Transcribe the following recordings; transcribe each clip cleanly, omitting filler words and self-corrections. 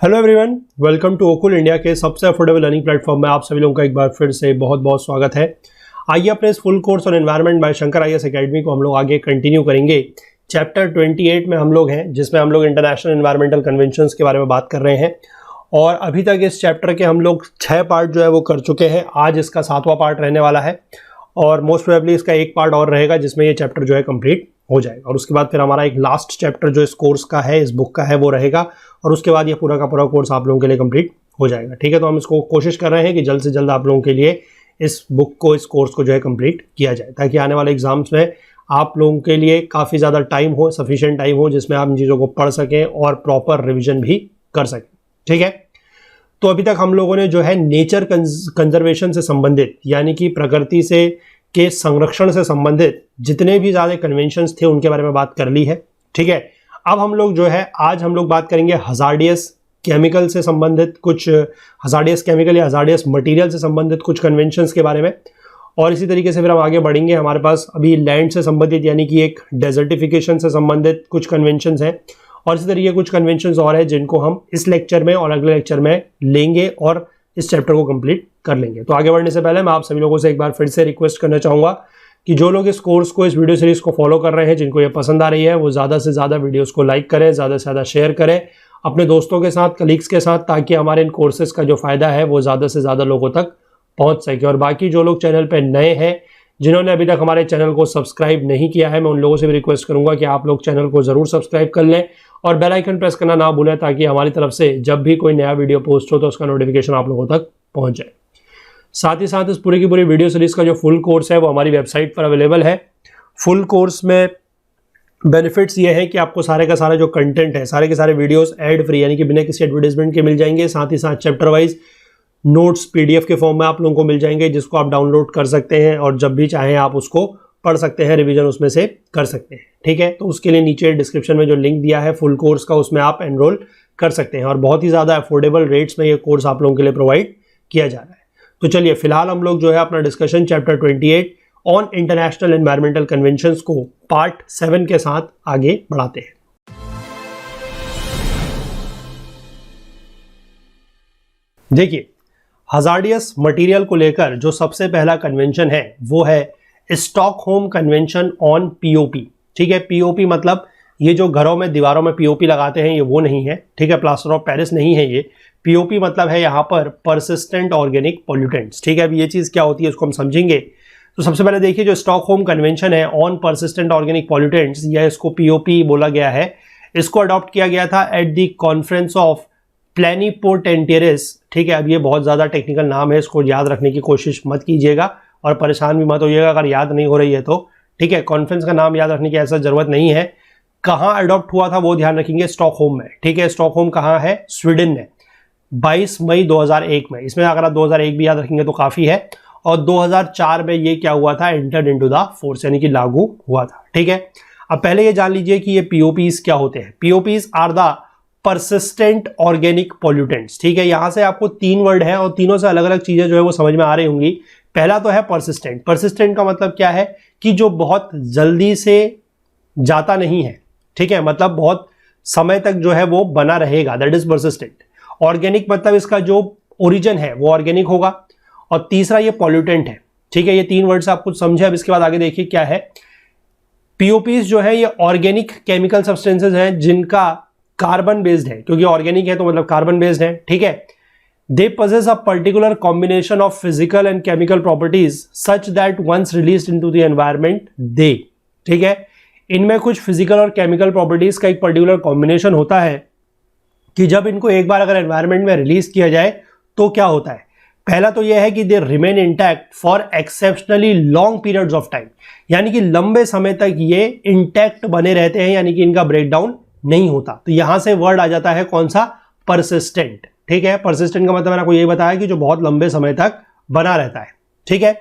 Hello everyone, welcome to Okul India के सबसे affordable learning platform में आप सभी लोगों का एक बार फिर से बहुत बहुत स्वागत है। आइए अपने इस full course on environment by Shankar IAS academy को हम लोग आगे कंटिन्यू करेंगे। चैप्टर 28 में हम लोग हैं, जिसमें हम लोग इंटरनेशनल एनवायरमेंटल कन्वेंशंस के बारे में बात कर रहे हैं और अभी तक इस चैप्टर के हम लोग 6 पार्ट जो है वो कर चुके हैं। आज इसका 7वां पार्ट रहने वाला है और मोस्ट प्रोबेबली इसका एक पार्ट और रहेगा जिसमें ये चैप्टर जो है कंप्लीट हो जाएगा और उसके बाद फिर हमारा एक लास्ट चैप्टर जो इस कोर्स का है, इस बुक का है, वो रहेगा और उसके बाद ये पूरा का पूरा कोर्स आप लोगों के लिए कंप्लीट हो जाएगा। ठीक है, तो हम इसको कोशिश कर रहे हैं कि जल्द से जल्द आप लोगों के लिए इस बुक को, इस कोर्स को जो है कंप्लीट किया जाए, ताकि आने वाले एग्जाम्स में आप लोगों के लिए काफ़ी ज़्यादा टाइम हो, सफिशिएंट टाइम हो, जिसमें आप इन चीज़ों को पढ़ सकें और प्रॉपर रिविजन भी कर सकें। ठीक है, तो अभी तक हम लोगों ने जो है नेचर कंजर्वेशन से संबंधित, यानी कि प्रकृति से के संरक्षण से संबंधित जितने भी ज़्यादा कन्वेंशंस थे उनके बारे में बात कर ली है। ठीक है, अब हम लोग जो है आज हम लोग बात करेंगे हजार्डियस केमिकल से संबंधित कुछ, हजार्डियस केमिकल या हजार्डियस मटेरियल से संबंधित कुछ कन्वेंशंस के बारे में, और इसी तरीके से फिर हम आगे बढ़ेंगे। हमारे पास अभी लैंड से संबंधित यानी कि एक डेजर्टिफिकेशन से संबंधित कुछ कन्वेंशंस हैं और इसी तरीके कुछ कन्वेंशंस और हैं जिनको हम इस लेक्चर में और अगले लेक्चर में लेंगे और इस चैप्टर को कंप्लीट कर लेंगे। तो आगे बढ़ने से पहले मैं आप सभी लोगों से एक बार फिर से रिक्वेस्ट करना चाहूँगा कि जो लोग इस कोर्स को, इस वीडियो सीरीज को फॉलो कर रहे हैं, जिनको ये पसंद आ रही है, वो ज़्यादा से ज़्यादा वीडियोस को लाइक करें, ज़्यादा से ज़्यादा शेयर करें अपने दोस्तों के साथ, कलीग्स के साथ, ताकि हमारे इन कोर्सेज का जो फ़ायदा है वो ज़्यादा से ज़्यादा लोगों तक पहुँच सके। और बाकी जो लोग चैनल पर नए हैं, जिन्होंने अभी तक हमारे चैनल को सब्सक्राइब नहीं किया है, मैं उन लोगों से भी रिक्वेस्ट करूँगा कि आप लोग चैनल को ज़रूर सब्सक्राइब कर लें और बेल आइकन प्रेस करना ना भूलें, ताकि हमारी तरफ से जब भी कोई नया वीडियो पोस्ट हो तो उसका नोटिफिकेशन आप लोगों तक पहुँच जाए। साथ ही साथ इस पूरी की पूरी वीडियो सीरीज का जो फुल कोर्स है वो हमारी वेबसाइट पर अवेलेबल है। फुल कोर्स में बेनिफिट्स ये है कि आपको सारे का सारा जो कंटेंट है, सारे के सारे वीडियोस एड फ्री यानी कि बिना किसी एडवर्टाइजमेंट के मिल जाएंगे। साथ ही साथ चैप्टर वाइज नोट्स पीडीएफ के फॉर्म में आप लोगों को मिल जाएंगे, जिसको आप डाउनलोड कर सकते हैं और जब भी चाहें आप उसको पढ़ सकते हैं, रिवीजन उसमें से कर सकते हैं। ठीक है, तो उसके लिए नीचे डिस्क्रिप्शन में जो लिंक दिया है फुल कोर्स का, उसमें आप एनरोल कर सकते हैं और बहुत ही ज़्यादा अफोर्डेबल रेट्स में ये कोर्स आप लोगों के लिए प्रोवाइड किया जा रहा है। तो चलिए फिलहाल हम लोग जो है अपना discussion chapter 28 on international environmental conventions को पार्ट 7 के साथ आगे बढ़ाते हैं। देखिए, हजार्डियस मटेरियल को लेकर जो सबसे पहला कन्वेंशन है वो है स्टॉकहोम कन्वेंशन ऑन पीओपी। ठीक है, पीओपी मतलब ये जो घरों में दीवारों में पीओपी लगाते हैं, ये वो नहीं है। ठीक है, प्लास्टर ऑफ पेरिस नहीं है ये। पीओपी मतलब है यहाँ पर परसिस्टेंट ऑर्गेनिक पॉल्यूटेंट्स। ठीक है, अब ये चीज़ क्या होती है उसको हम समझेंगे। तो सबसे पहले देखिए, जो स्टॉकहोम कन्वेंशन है ऑन परसिस्टेंट ऑर्गेनिक पॉल्यूटेंट्स, या इसको पीओपी बोला गया है, इसको अडॉप्ट किया गया था एट द कॉन्फ्रेंस ऑफ प्लेनिपोटेंटियरिस। ठीक है, अब ये बहुत ज़्यादा टेक्निकल नाम है, इसको याद रखने की कोशिश मत कीजिएगा और परेशान भी मत होइएगा अगर याद नहीं हो रही है तो। ठीक है, कॉन्फ्रेंस का नाम याद रखने की ऐसा ज़रूरत नहीं है। कहाँ अडॉप्ट हुआ था वो ध्यान रखेंगे, स्टॉकहोम में। ठीक है, स्टॉकहोम कहाँ है? स्वीडन में, 22 मई 2001 में। इसमें अगर आप 2001 भी याद रखेंगे तो काफ़ी है। और 2004 में ये क्या हुआ था? एंटर्ड इनटू द फोर्स, यानी कि लागू हुआ था। ठीक है, अब पहले ये जान लीजिए कि ये पीओपीज क्या होते हैं। POPs are the persistent organic pollutants. ठीक है, यहाँ से आपको 3 वर्ड है और तीनों से अलग अलग चीज़ें जो है वो समझ में आ रही होंगी। पहला तो है परसिस्टेंट। परसिस्टेंट का मतलब क्या है कि जो बहुत जल्दी से जाता नहीं है। ठीक है, मतलब बहुत समय तक जो है वो बना रहेगा, दैट इज परसिस्टेंट। ऑर्गेनिक मतलब इसका जो ओरिजिन है वो ऑर्गेनिक होगा। और तीसरा ये पॉल्यूटेंट है। ठीक है, ये 3 वर्ड से आप कुछ समझे। अब इसके बाद आगे देखिए क्या है। पीओपीज जो है ये ऑर्गेनिक केमिकल सब्सटेंसेज हैं जिनका कार्बन बेस्ड है, क्योंकि ऑर्गेनिक है तो मतलब कार्बन बेस्ड है। ठीक है, दे possess a particular combination of physical and chemical properties such that once released into the environment they, ठीक है, इनमें कुछ फिजिकल और केमिकल प्रॉपर्टीज का एक पर्टिकुलर कॉम्बिनेशन होता है कि जब इनको एक बार अगर एनवायरनमेंट में रिलीज किया जाए तो क्या होता है। पहला तो यह है कि they remain intact for exceptionally long periods of time, यानी कि लंबे समय तक ये इंटैक्ट बने रहते हैं, यानी कि इनका ब्रेकडाउन नहीं होता। तो यहां से वर्ड आ जाता है कौन सा? परसिस्टेंट। ठीक है, परसिस्टेंट का मतलब मैंने आपको यही बताया कि जो बहुत लंबे समय तक बना रहता है। ठीक है,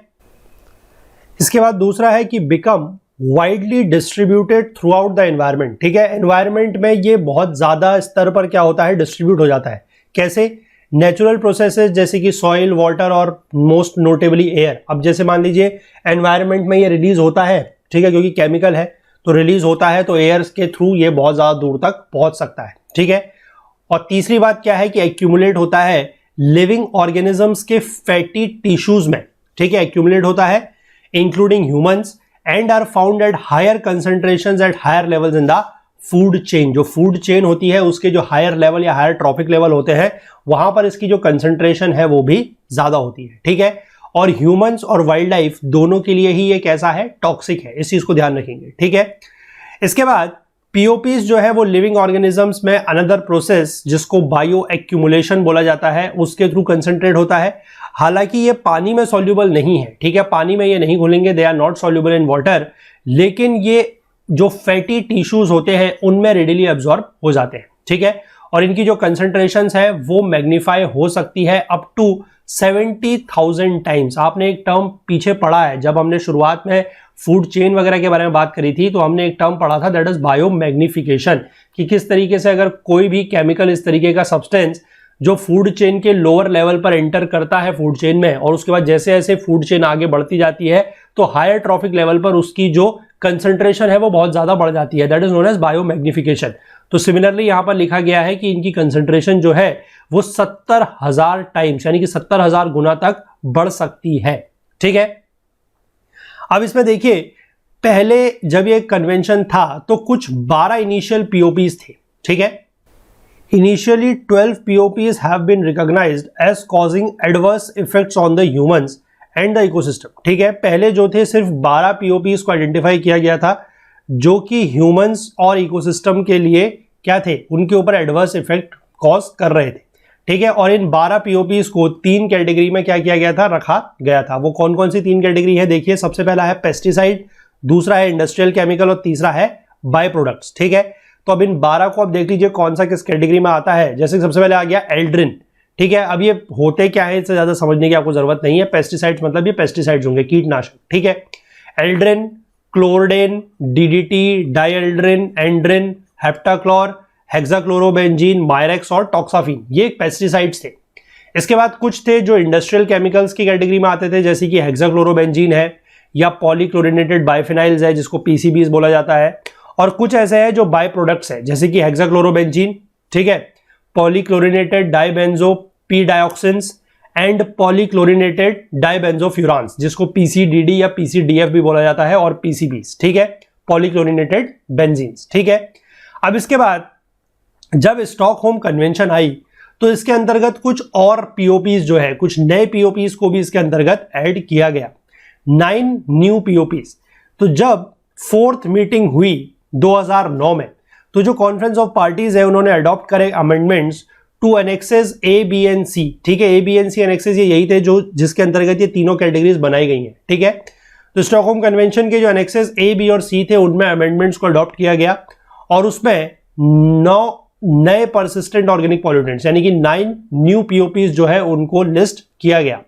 इसके बाद दूसरा है कि become widely distributed through out the environment. ठीक है, एनवायरमेंट में ये बहुत ज्यादा स्तर पर क्या होता है? डिस्ट्रीब्यूट हो जाता है। कैसे? नेचुरल प्रोसेसेस जैसे कि सॉइल, वाटर और मोस्ट नोटेबली एयर। अब जैसे मान लीजिए एनवायरमेंट में ये रिलीज होता है, ठीक है, क्योंकि केमिकल है तो रिलीज होता है, तो एयर के थ्रू ये बहुत ज्यादा दूर तक पहुंच सकता है। ठीक है, और तीसरी बात क्या है कि एक्यूमुलेट होता है लिविंग ऑर्गेनिजम्स के फैटी टिश्यूज में, ठीक है, एक्यूमुलेट होता है including humans and are found at higher concentrations at higher levels in the food chain. जो फूड चेन होती है उसके जो हायर लेवल या हायर ट्रॉफिक लेवल होते हैं वहां पर इसकी जो कंसंट्रेशन है वो भी ज्यादा होती है, ठीक है। और ह्यूमंस और वाइल्ड लाइफ दोनों के लिए ही ये कैसा है, टॉक्सिक है, इस चीज को ध्यान रखेंगे, ठीक है। इसके बाद पीओपीज जो है वो लिविंग ऑर्गेनिजम्स में अनदर प्रोसेस जिसको बायो एक्यूमुलेशन बोला जाता है उसके थ्रू कंसंट्रेट होता है। हालांकि ये पानी में सॉल्युबल नहीं है, ठीक है, पानी में ये नहीं घुलेंगे, they are not soluble in water, लेकिन ये जो फैटी टिश्यूज होते हैं उनमें रेडिली एब्जॉर्ब हो जाते हैं, ठीक है। और इनकी जो कंसंट्रेशंस है वो मैग्नीफाई हो सकती है अप टू 70,000 टाइम्स। आपने एक टर्म पीछे पढ़ा है, जब हमने शुरुआत में फूड चेन वगैरह के बारे में बात करी थी तो हमने एक टर्म पढ़ा था दैट इज बायो मैग्निफिकेशन, कि किस तरीके से अगर कोई भी केमिकल इस तरीके का सब्सटेंस जो फूड चेन के लोअर लेवल पर एंटर करता है फूड चेन में और उसके बाद जैसे जैसे फूड चेन आगे बढ़ती जाती है तो हायर ट्रॉफिक लेवल पर उसकी जो कंसंट्रेशन है वो बहुत ज्यादा बढ़ जाती है, that is known as biomagnification. तो सिमिलरली यहां पर लिखा गया है कि इनकी कंसंट्रेशन जो है वो 70,000 टाइम्स यानी कि 70,000 गुना तक बढ़ सकती है, ठीक है। अब इसमें देखिए पहले जब ये कन्वेंशन था तो कुछ 12 इनिशियल पीओपीज थे, ठीक है। Initially 12 POPs have been recognized as causing adverse effects on the humans and the ecosystem, ठीक है। पहले जो थे सिर्फ 12 POPs को आइडेंटिफाई किया गया था जो कि ह्यूमंस और इकोसिस्टम के लिए क्या थे, उनके ऊपर एडवर्स इफेक्ट कॉज कर रहे थे, ठीक है। और इन 12 POPs को 3 कैटेगरी में क्या किया गया था, रखा गया था। वो कौन कौन सी 3 कैटेगरी है देखिए, सबसे पहला है पेस्टिसाइड, दूसरा है इंडस्ट्रियल केमिकल और तीसरा है बाय प्रोडक्ट्स, ठीक है। तो अब इन 12 को आप देख लीजिए कौन सा किस कैटेगरी में आता है। जैसे सबसे पहले आ गया एल्ड्रिन, ठीक है। अब ये होते क्या है इससे ज्यादा समझने की आपको जरूरत नहीं है, पेस्टिसाइड्स मतलब ये पेस्टिसाइड्स होंगे, कीटनाशक, ठीक है। एल्ड्रिन, क्लोरडेन, डीडीटी, डाइएल्ड्रिन, एंड्रिन, हेप्टाक्लोर, हेक्साक्लोरोबेंजीन, मायरेक्स और टॉक्साफिन, ये पेस्टिसाइड्स थे। इसके बाद कुछ थे जो इंडस्ट्रियल केमिकल्स की कैटेगरी में आते थे, जैसे कि हेक्साक्लोरोबेंजीन है या पॉलीक्लोरिनेटेड बाइफिनाइल्स है जिसको पीसीबीज बोला जाता है, और कुछ ऐसे हैं जो बाय प्रोडक्ट्स है जैसे कि हेक्साक्लोरोबेंजीन, ठीक है, पॉलीक्लोरिनेटेड डाइबेंजो पी डायोक्सिन्स एंड पॉलीक्लोरिनेटेड डाइबेंजोफ्यूरान्स जिसको पीसीडीडी या पीसीडीएफ भी बोला जाता है, और पीसीबीज, ठीक है, पॉलीक्लोरिनेटेड बेंजीन्स, ठीक है। अब इसके बाद जब स्टॉकहोम कन्वेंशन आई तो इसके अंतर्गत कुछ और पीओपीज जो है, कुछ नए पीओपीज को भी इसके अंतर्गत ऐड किया गया, 9 न्यू पीओपीज। तो जब 4th मीटिंग हुई 2009 में तो जो कॉन्फ्रेंस ऑफ पार्टीज है उन्होंने अडॉप्ट करे amendments to annexes A B and C, ठीक है। A B and C annexes ये यही थे जो जिसके अंतर्गत ये तीनों कैटेगरीज बनाई गई हैं, ठीक है। तो स्टॉकहोम कन्वेंशन के जो एनेक्सेस ए बी और सी थे उनमें अमेंडमेंट्स को अडॉप्ट किया गया और उसमें 9 नए परसिस्टेंट ऑर्गेनिक पॉल्यूटेंट्स यानी कि 9 न्यू पीओपीज जो है उनको लिस्ट किया गया,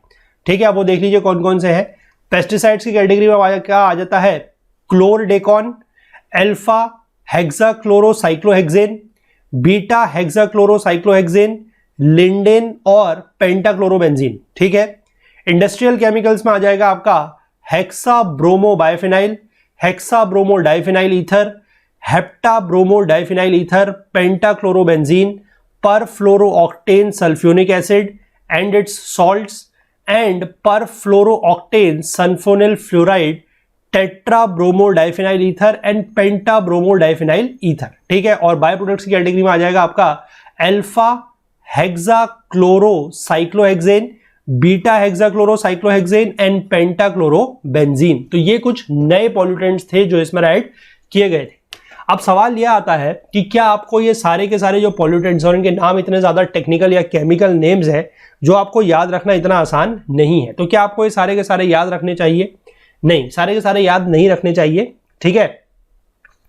ठीक है। आप वो देख लीजिए कौन कौन से हैं। पेस्टिसाइड्स की कैटेगरी में क्या आ जाता है, क्लोरडेकॉन, अल्फा हेक्साक्लोरोसाइक्लोहेक्सेन, बीटा हेक्साक्लोरोसाइक्लोहेक्सेन, लिंडेन और पेंटाक्लोरोबेंजीन, ठीक है। इंडस्ट्रियल केमिकल्स में आ जाएगा आपका hexabromo biphenyl, hexabromo diphenyl ether, heptabromo diphenyl ether, pentachlorobenzene, perfluorooctane sulfonic acid and its salts and perfluorooctane sulfonyl fluoride, tetrabromo diphenyl ether and pentabromo diphenyl ether, ठीक है। और बाय प्रोडक्ट्स की कैटेगरी में आ जाएगा आपका अल्फा हेक्साक्लोरोसाइक्लोहेक्सेन, बीटा हेक्साक्लोरोसाइक्लोहेक्सेन एंड पेंटाक्लोरोबेंजीन। तो ये कुछ नए पॉल्यूटेंट्स थे जो इसमें ऐड किए गए थे। अब सवाल यह आता है कि क्या आपको ये सारे के सारे जो पॉल्यूटेंट्स और इनके नाम इतने ज्यादा टेक्निकल या केमिकल नेम्स है जो आपको याद रखना इतना आसान नहीं है, तो क्या आपको ये सारे के सारे याद रखने चाहिए? नहीं, सारे के सारे याद नहीं रखने चाहिए, ठीक है।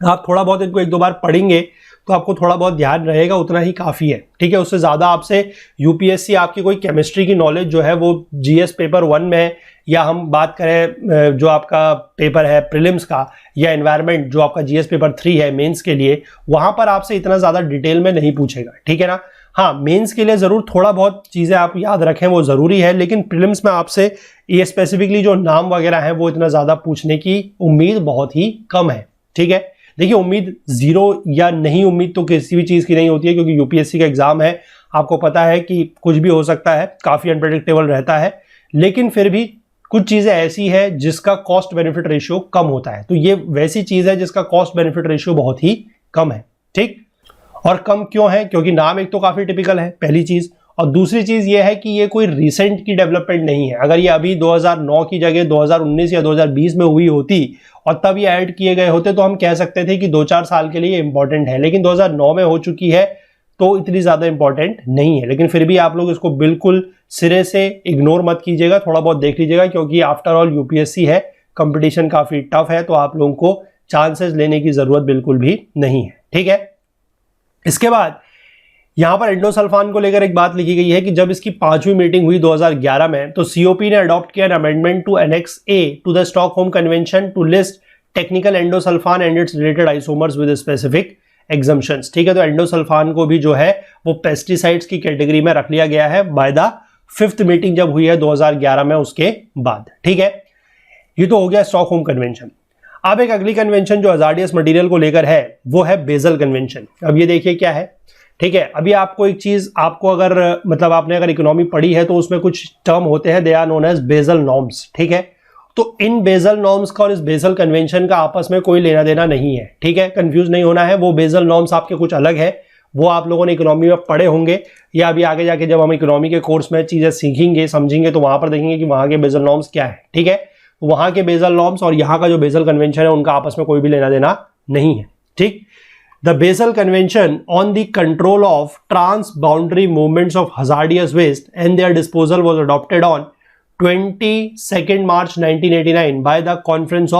आप थोड़ा बहुत इनको 1-2 बार पढ़ेंगे तो आपको थोड़ा बहुत ध्यान रहेगा, उतना ही काफी है, ठीक है। उससे ज्यादा आपसे यूपीएससी आपकी कोई केमिस्ट्री की नॉलेज जो है वो जीएस पेपर 1 में, या हम बात करें जो आपका पेपर है प्रीलिम्स का, या एनवायरनमेंट जो आपका जीएस पेपर 3 है मेंस के लिए, वहां पर आपसे इतना ज्यादा डिटेल में नहीं पूछेगा, ठीक है ना। हाँ, मेंस के लिए जरूर थोड़ा बहुत चीजें आप याद रखें वो जरूरी है, लेकिन प्रीलिम्स में आपसे ये स्पेसिफिकली जो नाम वगैरह है वो इतना ज्यादा पूछने की उम्मीद बहुत ही कम है, ठीक है। देखिए उम्मीद जीरो या नहीं उम्मीद तो किसी भी चीज़ की नहीं होती है, क्योंकि यूपीएससी का एग्जाम है, आपको पता है कि कुछ भी हो सकता है, काफ़ी अनप्रेडिक्टेबल रहता है, लेकिन फिर भी कुछ चीज़ें ऐसी है जिसका कॉस्ट बेनिफिट रेशियो कम होता है। तो ये वैसी चीज़ है जिसका कॉस्ट बेनिफिट रेशियो बहुत ही कम है, ठीक। और कम क्यों है? क्योंकि नाम एक तो काफ़ी टिपिकल है, पहली चीज़, और दूसरी चीज़ ये है कि ये कोई रिसेंट की डेवलपमेंट नहीं है। अगर ये अभी 2009 की जगह 2019 या 2020 में हुई होती और तब ये ऐड किए गए होते तो हम कह सकते थे कि 2-4 साल के लिए इंपॉर्टेंट है, लेकिन 2009 में हो चुकी है तो इतनी ज़्यादा इंपॉर्टेंट नहीं है। लेकिन फिर भी आप लोग इसको बिल्कुल सिरे से इग्नोर मत कीजिएगा, थोड़ा बहुत देख लीजिएगा, क्योंकि आफ्टर ऑल यूपीएससी है, कंपटीशन काफ़ी टफ है, तो आप लोगों को चांसेस लेने की ज़रूरत बिल्कुल भी नहीं है, ठीक है। इसके बाद यहां पर एंडोसल्फान को लेकर एक बात लिखी गई है कि जब इसकी 5वीं मीटिंग हुई 2011 में, तो सीओपी ने अडॉप्ट किया amendment to annex A to the Stockholm convention to list technical endosulfan and its related isomers with specific exemptions, ठीक है। तो एंडोसल्फान को भी जो है वो पेस्टिसाइड्स की कैटेगरी में रख लिया गया है बाय द 5th मीटिंग जब हुई है 2011 में, उसके बाद, ठीक है। ये तो हो गया स्टॉकहोम कन्वेंशन। अब एक अगली कन्वेंशन जो हजार्डियस मटेरियल को लेकर है वो है बेसल कन्वेंशन। अब ये देखिए क्या है, ठीक है। अभी आपको एक चीज, आपको अगर मतलब आपने अगर इकोनॉमी पढ़ी है तो उसमें कुछ टर्म होते हैं, they are known as Basel norms, ठीक है। तो इन बेसल नॉर्म्स का और इस बेसल कन्वेंशन का आपस में कोई लेना देना नहीं है, ठीक है, कंफ्यूज नहीं होना है। वो बेसल नॉर्म्स आपके कुछ अलग है, वो आप लोगों ने इकोनॉमी में पढ़े होंगे, या अभी आगे जाके जब हम इकोनॉमी के कोर्स में चीजें सीखेंगे समझेंगे तो वहां पर देखेंगे कि वहां के बेसल नॉर्म्स क्या है, ठीक है। वहां के बेसल नॉर्म्स और यहाँ का जो बेसल कन्वेंशन है उनका आपस में कोई भी लेना देना नहीं है, ठीक। The Basel Convention on the Control of Trans-Boundary Movements of Hazardous Waste and their Disposal was adopted on 22nd March 1989 by the conference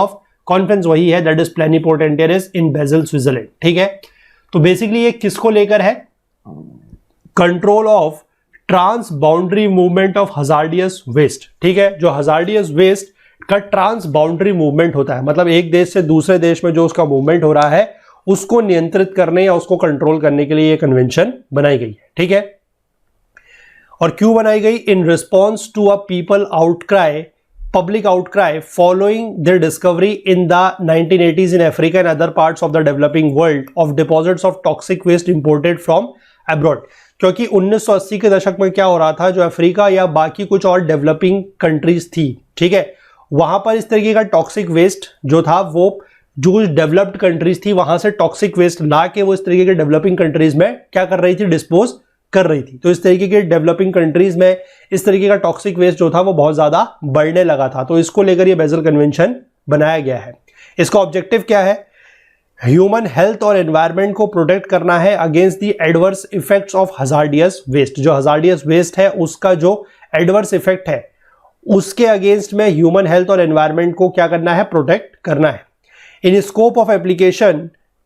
वही है, that is Plenipotentiaries in Basel, Switzerland, ठीक है। तो बेसिकली ये किसको लेकर है? Control of transboundary movement of hazardous waste, ठीक है। जो हजार्डियस वेस्ट का ट्रांस बाउंड्री मूवमेंट होता है, मतलब एक देश से दूसरे देश में जो उसका मूवमेंट हो रहा है उसको नियंत्रित करने या उसको कंट्रोल करने के लिए ये कन्वेंशन बनाई गई है, ठीक है। और क्यों बनाई गई? In response to a people outcry, public outcry following their discovery in the 1980s in Africa and other parts of the developing world of deposits of toxic waste imported from abroad. क्योंकि 1980 के दशक में क्या हो रहा था, जो Africa या बाकी कुछ और डेवलपिंग कंट्रीज थी, ठीक है, वहां पर इस तरीके का टॉक्सिक वेस्ट जो था वो जो डेवलप्ड कंट्रीज थी वहां से टॉक्सिक वेस्ट ला के वो इस तरीके के डेवलपिंग कंट्रीज में क्या कर रही थी, डिस्पोज कर रही थी। तो इस तरीके के डेवलपिंग कंट्रीज में इस तरीके का टॉक्सिक वेस्ट जो था वो बहुत ज्यादा बढ़ने लगा था, तो इसको लेकर ये बेसल कन्वेंशन बनाया गया है। इसका ऑब्जेक्टिव क्या है? ह्यूमन हेल्थ और एनवायरनमेंट को प्रोटेक्ट करना है against the adverse effects of hazardous waste. जो हजार्डियस वेस्ट है उसका जो एडवर्स इफेक्ट है उसके अगेंस्ट में ह्यूमन हेल्थ और एनवायरनमेंट को क्या करना है, प्रोटेक्ट करना है। In scope of application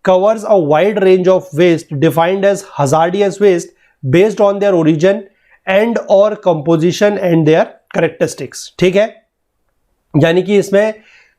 covers a wide range of waste defined as hazardous waste based on their origin and or composition and their characteristics, ठीक है। यानी कि इसमें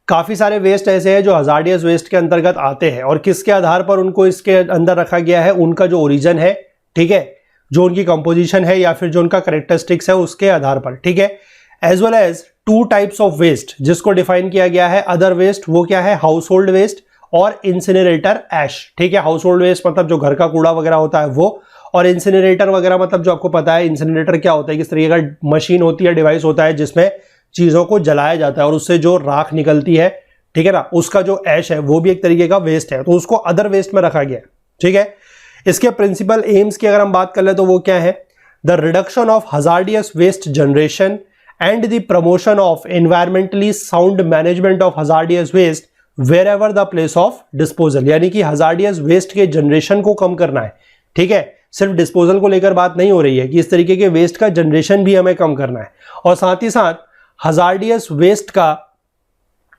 काफी सारे वेस्ट ऐसे हैं जो हजार्डियस वेस्ट के अंतर्गत आते हैं और किसके आधार पर उनको इसके अंदर रखा गया है, उनका जो ओरिजिन है, ठीक है, जो उनकी कंपोजिशन है या फिर जो उनका कैरेक्टरिस्टिक्स है उसके आधार पर, ठीक है। As well as 2 types of waste जिसको डिफाइन किया गया है। अदर वेस्ट वो क्या है, हाउस होल्ड वेस्ट और इंसिनरेटर ऐश, ठीक है। हाउस होल्ड वेस्ट मतलब जो घर का कूड़ा वगैरह होता है वो, और इंसिनरेटर वगैरह मतलब जो आपको पता है इंसिनरेटर क्या होता है, किस तरीके का मशीन होती है, डिवाइस होता है जिसमें चीजों को जलाया जाता है और उससे जो राख निकलती है, ठीक है ना, उसका जो ऐश है वो भी एक तरीके का वेस्ट है, तो उसको अदर वेस्ट में रखा गया है, ठीक है। इसके प्रिंसिपल एम्स की अगर हम बात कर ले तो वो क्या है, the reduction of hazardous waste generation and the promotion of environmentally sound management of hazardous waste wherever the place of disposal। यानी कि hazardous waste के जनरेशन को कम करना है, ठीक है। सिर्फ डिस्पोजल को लेकर बात नहीं हो रही है कि इस तरीके के वेस्ट का जनरेशन भी हमें कम करना है, और साथ ही साथ hazardous waste का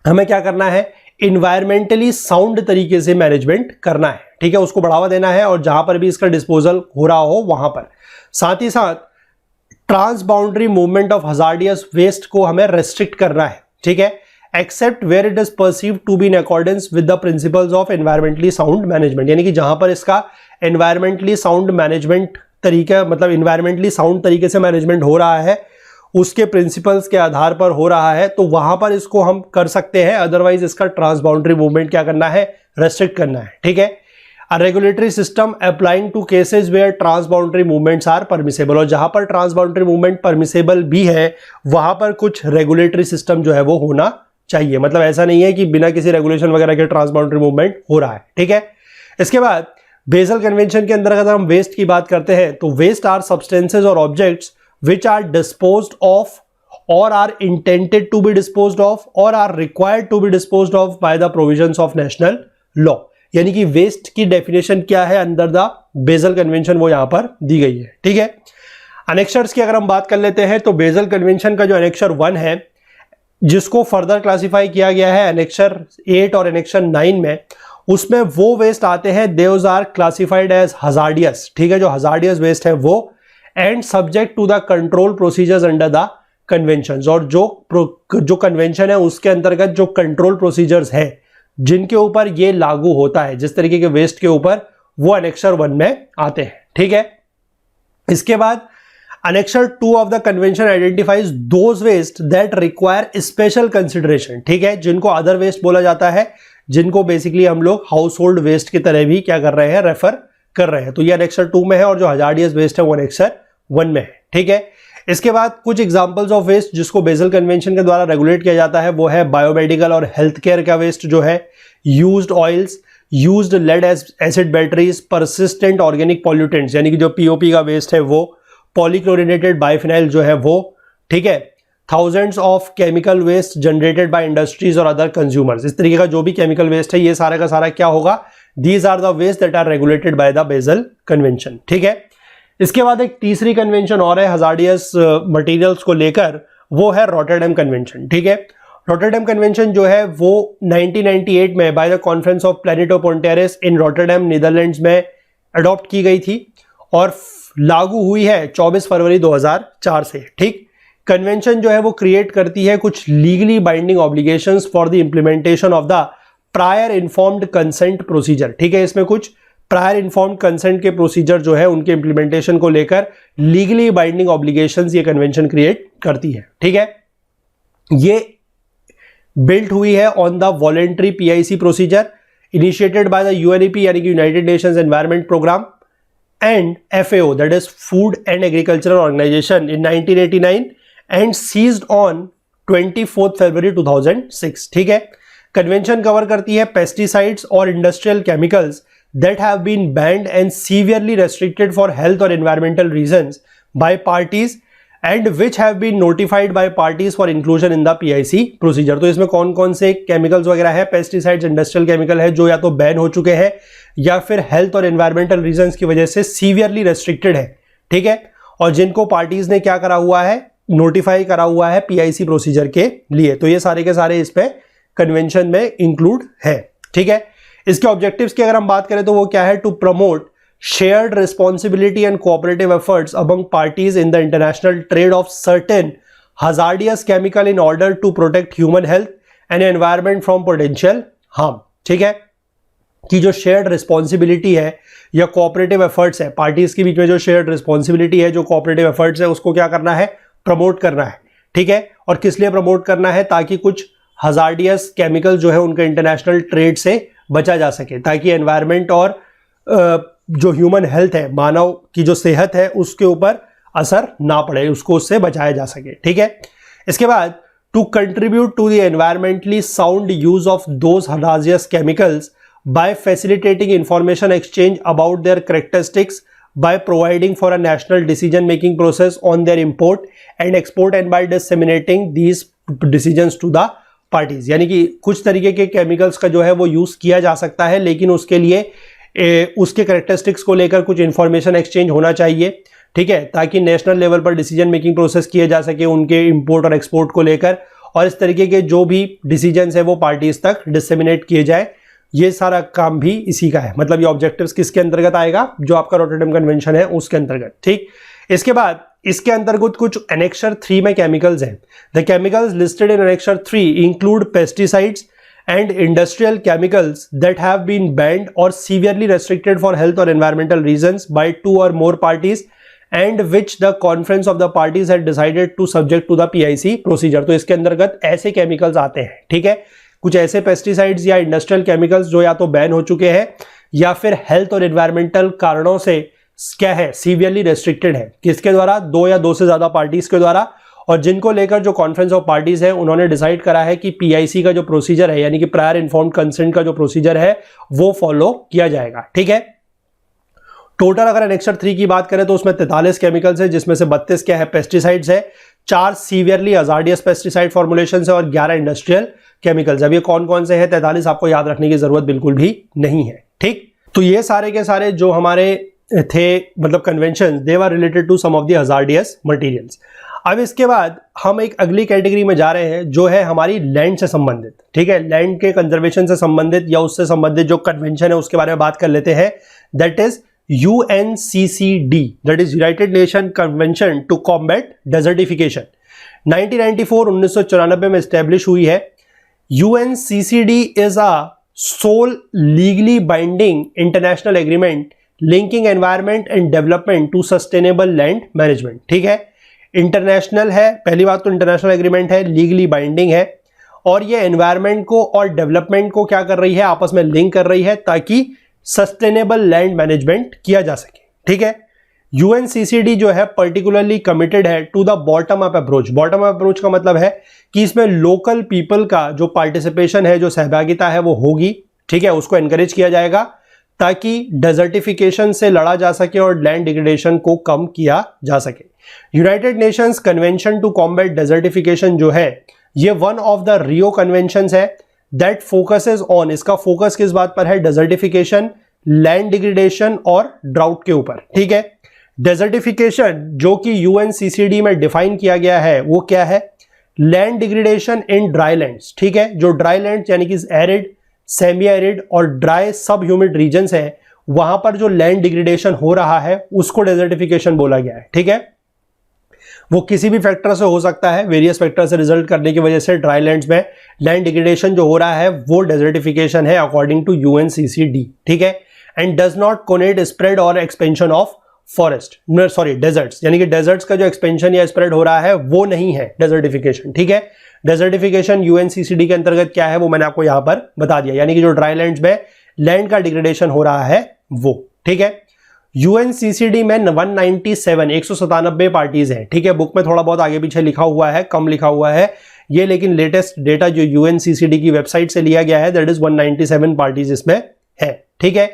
हमें क्या करना है, इन्वायरमेंटली साउंड तरीके से मैनेजमेंट करना है, ठीक है, उसको बढ़ावा देना है और जहां पर भी इसका डिस्पोजल हो रहा हो वहां पर। साथ ही साथ transboundary movement of hazardous waste को हमें रेस्ट्रिक्ट करना है, ठीक है, except where it is perceived to be in accordance with the principles of environmentally sound management. यानी कि जहां पर इसका एनवायरमेंटली साउंड मैनेजमेंट तरीका, मतलब एनवायरमेंटली साउंड तरीके से मैनेजमेंट हो रहा है, उसके प्रिंसिपल्स के आधार पर हो रहा है, तो वहां पर इसको हम कर सकते हैं, अदरवाइज इसका ट्रांस बाउंड्री मूवमेंट क्या करना है, रेस्ट्रिक्ट करना है, ठीक है। A regulatory system applying to cases where transboundary movements are permissible, और जहां पर transboundary movement permissible भी है वहां पर कुछ regulatory system जो है वो होना चाहिए। मतलब ऐसा नहीं है कि बिना किसी रेगुलेशन वगैरह के ट्रांसबाउंड्री मूवमेंट हो रहा है, ठीक है। इसके बाद बेसल कन्वेंशन के अंदर अगर हम वेस्ट की बात करते हैं तो वेस्ट आर सब्सटेंसेज और objects which are disposed of और are intended to be disposed of और are required to be disposed of by the provisions of national law. यानी कि वेस्ट की डेफिनेशन क्या है अंडर द बेसल कन्वेंशन वो यहां पर दी गई है, ठीक है। अनेक्शर्स की अगर हम बात कर लेते हैं तो बेसल कन्वेंशन का जो अनेक्शर 1 है जिसको फर्दर क्लासिफाई किया गया है अनेक्शर 8 और अनेक्शर 9 में, उसमें वो वेस्ट आते हैं those are classified as hazardous, ठीक है। जो हजार्डियस वेस्ट है वो and subject to the control procedures under the convention, और जो कन्वेंशन है उसके अंतर्गत जो कंट्रोल प्रोसीजर्स है जिनके ऊपर ये लागू होता है, जिस तरीके के वेस्ट के ऊपर, वो अनेक्शर 1 में आते हैं, ठीक है। इसके बाद annexure 2 of the convention identifies those waste that require special consideration, ठीक है, जिनको अदर वेस्ट बोला जाता है, जिनको बेसिकली हम लोग हाउस होल्ड वेस्ट की तरह भी क्या कर रहे हैं, रेफर कर रहे हैं। तो ये अनेक्शर 2 में है और जो हजार्डियस वेस्ट है वो अनेक्शर 1 में है, ठीक है। इसके बाद कुछ एग्जांपल्स ऑफ वेस्ट जिसको बेसल कन्वेंशन के द्वारा रेगुलेट किया जाता है वो है बायोमेडिकल और हेल्थ केयर का वेस्ट जो है, used oils, used lead acid batteries, persistent organic pollutants यानी कि जो पीओपी का वेस्ट है वो, पॉलीक्लोरिनेटेड बाइफिनाइल जो है वो, ठीक है, thousands of chemical waste generated by industries और अदर कंज्यूमर्स। इस तरीके का जो भी केमिकल वेस्ट है ये सारा का सारा क्या होगा, these are the waste that are regulated by the Basel convention, ठीक है। इसके बाद एक तीसरी कन्वेंशन और है हजार्डियस मटेरियल्स को लेकर, वो है रॉटरडैम कन्वेंशन, ठीक है। रॉटरडैम कन्वेंशन जो है वो 1998 में by the conference of plenipotentiaries in Rotterdam Netherlands में अडॉप्ट की गई थी और लागू हुई है 24 फरवरी 2004 से, ठीक। कन्वेंशन जो है वो क्रिएट करती है कुछ legally binding obligations for the implementation of the prior informed consent procedure, ठीक है। इसमें कुछ प्रायर इन्फॉर्म्ड कंसेंट के प्रोसीजर जो है उनके इंप्लीमेंटेशन को लेकर लीगली बाइंडिंग ऑब्लिगेशंस ये कन्वेंशन क्रिएट करती है, ठीक है। ये बिल्ट हुई है on the voluntary PIC procedure initiated by the UNEP यानी कि United Nations environment programme and FAO that is food and agricultural organisation in 1989 and seized on 24 फरवरी 2006, ठीक है। कन्वेंशन कवर करती है पेस्टिसाइड्स और industrial chemicals that have been banned and severely restricted for health or environmental reasons by parties and which have been notified by parties for inclusion in the PIC procedure। तो इसमें कौन कौन से chemicals वगैरह है, pesticides, industrial chemical है जो या तो बैन हो चुके हैं या फिर हेल्थ और एनवायरमेंटल रीजंस की वजह से सीवियरली रेस्ट्रिक्टेड है, ठीक है, और जिनको पार्टीज ने क्या करा हुआ है, नोटिफाई करा हुआ है PIC प्रोसीजर के लिए। तो ये सारे के सारे इस पे कन्वेंशन में इंक्लूड है, ठीक है। इसके ऑब्जेक्टिव्स की अगर हम बात करें तो वो क्या है, to promote shared responsibility and cooperative efforts among parties in the international trade of certain hazardous chemical in order to protect human health and environment from potential harm, ठीक है। कि जो शेयर्ड रिस्पॉन्सिबिलिटी है या कोऑपरेटिव एफर्ट्स है, parties के बीच में जो शेयर्ड रिस्पॉन्सिबिलिटी है, जो कोऑपरेटिव एफर्ट्स है, उसको क्या करना है, प्रमोट करना है, ठीक है। और किस लिए प्रमोट करना है, ताकि कुछ हजार्डियस केमिकल जो है उनके इंटरनेशनल ट्रेड से बचा जा सके, ताकि एनवायरनमेंट और जो ह्यूमन हेल्थ है, मानव की जो सेहत है, उसके ऊपर असर ना पड़े, उसको उससे बचाया जा सके, ठीक है। इसके बाद to contribute to the environmentally sound use of those hazardous chemicals by facilitating information exchange about their characteristics by providing for a national decision making process on their import and export and by disseminating these decisions to the parties। यानी कि कुछ तरीके के chemicals का जो है वो use किया जा सकता है, लेकिन उसके लिए उसके कैरेक्टरिस्टिक्स को लेकर कुछ इंफॉर्मेशन एक्सचेंज होना चाहिए, ठीक है, ताकि नेशनल लेवल पर डिसीजन मेकिंग प्रोसेस किए जा सके उनके इंपोर्ट और एक्सपोर्ट को लेकर, और इस तरीके के जो भी डिसीजंस है वो पार्टीज तक डिसेमिनेट किए जाए। ये सारा काम भी इसी का है, मतलब ये ऑब्जेक्टिव्स किसके अंतर्गत आएगा, जो आपका रॉटरडैम कन्वेंशन है उसके अंतर्गत, ठीक। इसके बाद इसके अंतर्गत कुछ एनेक्सर 3 में केमिकल्स हैं। The chemicals listed in annexure 3 include pesticides and industrial chemicals that have been banned और सीवियरली रेस्ट्रिक्टेड फॉर हेल्थ और एनवायरमेंटल रीजंस बाय 2 और more parties and which the conference of the parties had decided to subject to the PIC procedure. तो इसके अंतर्गत ऐसे chemicals आते हैं, ठीक है, कुछ ऐसे पेस्टिसाइड्स या इंडस्ट्रियल केमिकल्स जो या तो बैन हो चुके हैं या फिर हेल्थ और एनवायरमेंटल कारणों से क्या है, सीवियरली रेस्ट्रिक्टेड है। किसके द्वारा? 2 या 2 से ज्यादा पार्टीज के द्वारा, और जिनको लेकर जो कॉन्फ्रेंस ऑफ पार्टीज है उन्होंने डिसाइड करा है कि पीआईसी का जो प्रोसीजर है यानी कि प्रायर इन्फॉर्म्ड कंसेंट का जो प्रोसीजर है वो फॉलो किया जाएगा। ठीक है, टोटल अगर एनेक्सर 3 की बात करें तो उसमें 43 केमिकल्स है, जिसमें से 32 क्या है, पेस्टिसाइड्स है, 4 सीवियरली हजार्डियस पेस्टिसाइड फॉर्मुलेशन है और 11 इंडस्ट्रियल केमिकल्स। अब ये कौन कौन से हैं 43 आपको याद रखने की जरूरत बिल्कुल भी नहीं है। ठीक, तो ये सारे के सारे जो हमारे थे मतलब convention, they were related to some of the hazardous materials. अब इसके बाद हम एक अगली कैटेगरी में जा रहे हैं जो है हमारी लैंड से संबंधित। ठीक है, लैंड के कंजर्वेशन से संबंधित या उससे संबंधित जो कन्वेंशन है उसके बारे में बात कर लेते हैं। That is UNCCD, that is United Nation convention to combat desertification. 1994 में एस्टेब्लिश हुई है। UNCCD is a sole legally binding international agreement linking environment and development to sustainable land management. ठीक है, इंटरनेशनल है, पहली बात तो इंटरनेशनल एग्रीमेंट है, लीगली बाइंडिंग है, और ये एनवायरमेंट को और डेवलपमेंट को क्या कर रही है, आपस में लिंक कर रही है ताकि सस्टेनेबल लैंड मैनेजमेंट किया जा सके। ठीक है, UNCCD जो है पर्टिकुलरली कमिटेड है to the bottom up approach. Bottom up approach का मतलब है कि इसमें लोकल पीपल का जो पार्टिसिपेशन है, जो सहभागिता है वो होगी। ठीक है, उसको एनकरेज किया जाएगा ताकि डेजर्टिफिकेशन से लड़ा जा सके और लैंड डिग्रेडेशन को कम किया जा सके। United Nations convention to combat desertification जो है ये one of the Rio conventions है दैट फोकसेस ऑन, इसका फोकस किस बात पर है, डेजर्टिफिकेशन, लैंड डिग्रेडेशन और ड्राउट के ऊपर। ठीक है, डेजर्टिफिकेशन जो कि UNCCD में डिफाइन किया गया है वो क्या है, land degradation in dry lands. ठीक है, जो ड्राई लैंड यानी कि एरिड, सेमी एरिड और ड्राई सब ह्यूमिड रीजन्स है वहां पर जो लैंड डिग्रेडेशन हो रहा है उसको डेजर्टिफिकेशन बोला गया है। ठीक है, वो किसी भी फैक्टर से हो सकता है, वेरियस फैक्टर से रिजल्ट करने की वजह से ड्राई लैंड्स में लैंड डिग्रेडेशन जो हो रहा है वो डेजर्टिफिकेशन है अकॉर्डिंग टू UNCCD। ठीक है, and does not connote spread और expansion of forest, sorry deserts, यानी कि डेजर्ट्स का जो एक्सपेंशन या स्प्रेड हो रहा है वो नहीं है डेजर्टिफिकेशन। ठीक है, डेजर्टिफिकेशन UNCCD के अंतर्गत क्या है वो मैंने आपको यहां पर बता दिया, यानी कि जो ड्राई लैंड्स में लैंड का डिग्रेडेशन हो रहा है वो। ठीक है, UNCCD में 197 पार्टीज हैं। ठीक है, बुक में थोड़ा बहुत आगे पीछे लिखा हुआ है, कम लिखा हुआ है ये, लेकिन लेटेस्ट डेटा जो UNCCD की वेबसाइट से लिया गया है दैट इज 197 पार्टीज इसमें है। ठीक है,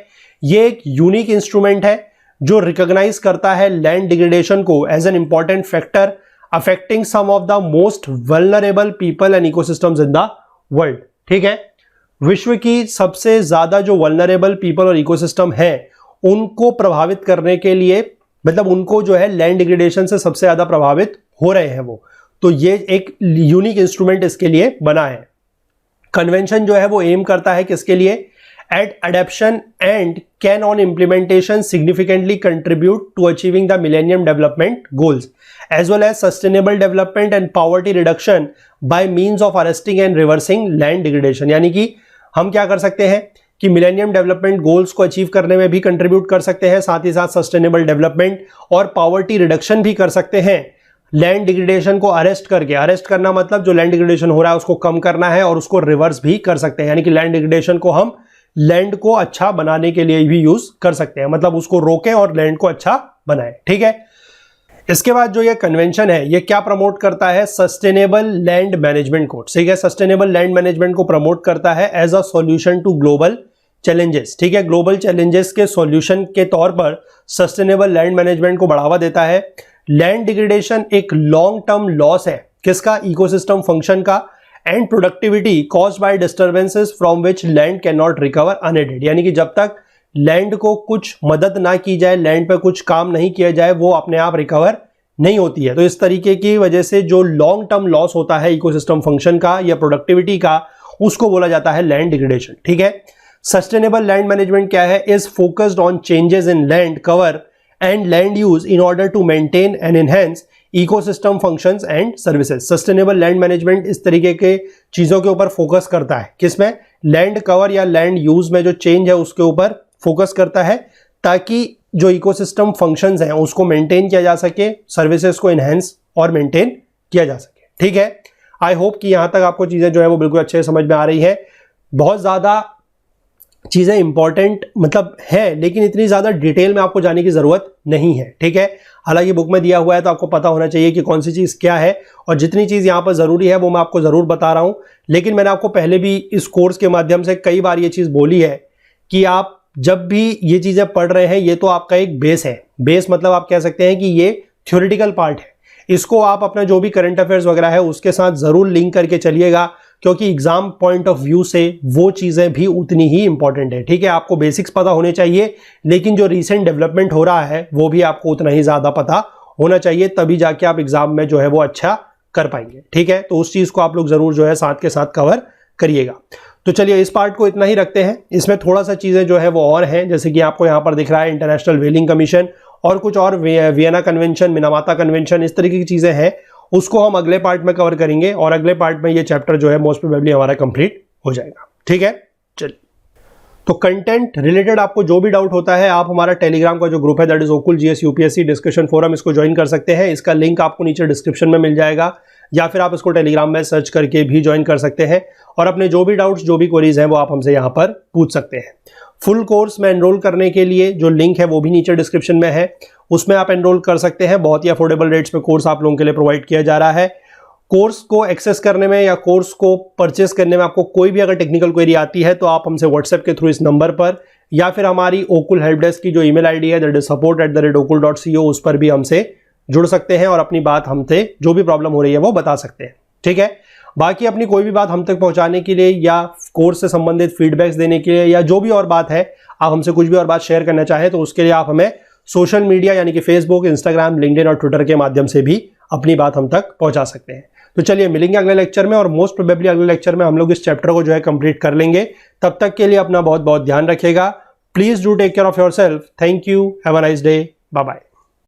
ये एक यूनिक इंस्ट्रूमेंट है जो रिकॉग्नाइज करता है लैंड डिग्रेडेशन को as an important factor affecting some of the most vulnerable people and ecosystems in the world. ठीक है, विश्व की सबसे ज्यादा जो वल्नरेबल पीपल और इकोसिस्टम है उनको प्रभावित करने के लिए, मतलब उनको जो है लैंड डिग्रेडेशन से सबसे ज्यादा प्रभावित हो रहे हैं वो, तो ये एक यूनिक इंस्ट्रूमेंट इसके लिए बना है। कन्वेंशन जो है वो एम करता है किसके लिए, at adoption and can on implementation significantly contribute to achieving the millennium development goals as well as sustainable development and poverty reduction by means of arresting and reversing land degradation. यानी कि हम क्या कर सकते हैं कि मिलेनियम डेवलपमेंट गोल्स को achieve करने में भी कंट्रीब्यूट कर सकते हैं, साथ ही साथ सस्टेनेबल डेवलपमेंट और पॉवर्टी रिडक्शन भी कर सकते हैं लैंड डिग्रेडेशन को अरेस्ट करके। अरेस्ट करना मतलब जो लैंड डिग्रेडेशन हो रहा है उसको कम करना है, और उसको रिवर्स भी कर सकते हैं, यानी कि लैंड डिग्रेडेशन को हम लैंड को अच्छा बनाने के लिए भी यूज कर सकते हैं, मतलब उसको रोकें और लैंड को अच्छा बनाएं। ठीक है, इसके बाद जो ये कन्वेंशन है ये क्या प्रमोट करता है, सस्टेनेबल लैंड मैनेजमेंट को। ठीक है, सस्टेनेबल लैंड मैनेजमेंट को प्रमोट करता है as a solution to global challenges. ठीक है, ग्लोबल चैलेंजेस के सॉल्यूशन के तौर पर सस्टेनेबल लैंड मैनेजमेंट को बढ़ावा देता है। लैंड डिग्रेडेशन एक लॉन्ग टर्म लॉस है किसका, इकोसिस्टम फंक्शन का, and productivity caused by disturbances from which land can not recover unaided. यानी कि जब तक लैंड को कुछ मदद ना की जाए, लैंड पे कुछ काम नहीं किया जाए, वो अपने आप रिकवर नहीं होती है। तो इस तरीके की वजह से जो लॉन्ग टर्म लॉस होता है इकोसिस्टम फंक्शन का या प्रोडक्टिविटी का, उसको बोला जाता है लैंड डिग्रेडेशन। ठीक है, सस्टेनेबल लैंड मैनेजमेंट क्या है, is focused on changes in land cover and land use in order to maintain and enhance ecosystem functions and services. Sustainable land management इस तरीके के चीजों के ऊपर फोकस करता है, किसमें, लैंड कवर या लैंड यूज में जो चेंज है उसके ऊपर फोकस करता है, ताकि जो इकोसिस्टम फंक्शंस हैं उसको मेंटेन किया जा सके, सर्विसेज को एनहेंस और मेंटेन किया जा सके। ठीक है, आई होप कि यहाँ तक आपको चीज़ें जो है वो बिल्कुल अच्छे से समझ में आ रही है। बहुत ज़्यादा चीज़ें इंपॉर्टेंट मतलब है, लेकिन इतनी ज़्यादा डिटेल में आपको जाने की ज़रूरत नहीं है, ठीक है। हालांकि बुक में दिया हुआ है तो आपको पता होना चाहिए कि कौन सी चीज़ क्या है, और जितनी चीज़ यहाँ पर ज़रूरी है वो मैं आपको ज़रूर बता रहा हूँ। लेकिन मैंने आपको पहले भी इस कोर्स के माध्यम से कई बार ये चीज़ बोली है कि आप जब भी ये चीज़ें पढ़ रहे हैं, ये तो आपका एक बेस है। बेस मतलब आप कह सकते हैं कि ये थ्योरेटिकल पार्ट है, इसको आप अपना जो भी करंट अफेयर्स वगैरह है उसके साथ ज़रूर लिंक करके चलिएगा, क्योंकि एग्जाम पॉइंट ऑफ व्यू से वो चीज़ें भी उतनी ही इंपॉर्टेंट है, ठीक है। आपको बेसिक्स पता होने चाहिए, लेकिन जो रीसेंट डेवलपमेंट हो रहा है वो भी आपको उतना ही ज़्यादा पता होना चाहिए, तभी जाके आप एग्जाम में जो है वो अच्छा कर पाएंगे, ठीक है। तो उस चीज़ को आप लोग ज़रूर जो है साथ के साथ कवर करिएगा। तो चलिए इस पार्ट को इतना ही रखते हैं। इसमें थोड़ा सा चीज़ें जो है वो और हैं, जैसे कि आपको यहाँ पर दिख रहा है इंटरनेशनल व्हेलिंग कमीशन और कुछ और वियना कन्वेंशन, मिनामाता कन्वेंशन, इस तरीके की चीज़ें हैं, उसको हम अगले पार्ट में कवर करेंगे, और अगले पार्ट में ये चैप्टर जो है मोस्ट प्रोबेबली हमारा कंप्लीट हो जाएगा, ठीक है। चलिए, तो कंटेंट रिलेटेड आपको जो भी डाउट होता है, आप हमारा टेलीग्राम का जो ग्रुप है that is Okul GS UPSC discussion forum, इसको ज्वाइन कर सकते हैं। इसका लिंक आपको नीचे डिस्क्रिप्शन में मिल जाएगा, या फिर आप इसको टेलीग्राम में सर्च करके भी ज्वाइन कर सकते हैं, और अपने जो भी डाउट्स, जो भी क्वेरीज हैं वो आप हमसे यहाँ पर पूछ सकते हैं। फुल कोर्स में एनरोल करने के लिए जो लिंक है वो भी नीचे डिस्क्रिप्शन में है, उसमें आप एनरोल कर सकते हैं। बहुत ही अफोर्डेबल रेट्स पे कोर्स आप लोगों के लिए प्रोवाइड किया जा रहा है। कोर्स को एक्सेस करने में या कोर्स को परचेस करने में आपको कोई भी अगर टेक्निकल क्वेरी आती है तो आप हमसे व्हाट्सएप के थ्रू इस नंबर पर, या फिर हमारी ओकुल हेल्प डेस्क की जो ईमेल आईडी है दैट इज support@okul.co, उस पर भी हमसे जुड़ सकते हैं और अपनी बात हमसे जो भी प्रॉब्लम हो रही है वो बता सकते हैं, ठीक है। बाकी अपनी कोई भी बात हम तक पहुंचाने के लिए, या कोर्स से संबंधित फीडबैक्स देने के लिए, या जो भी और बात है, आप हमसे कुछ भी और बात शेयर करना चाहें तो उसके लिए आप हमें सोशल मीडिया यानी कि फेसबुक, इंस्टाग्राम, लिंक्डइन और ट्विटर के माध्यम से भी अपनी बात हम तक पहुंचा सकते हैं। तो चलिए मिलेंगे अगले लेक्चर में, और मोस्ट प्रोबेबली अगले लेक्चर में हम लोग इस चैप्टर को जो है कंप्लीट कर लेंगे। तब तक के लिए अपना बहुत बहुत ध्यान रखिएगा। Please do take care of yourself. Thank you, have a nice day, bye bye.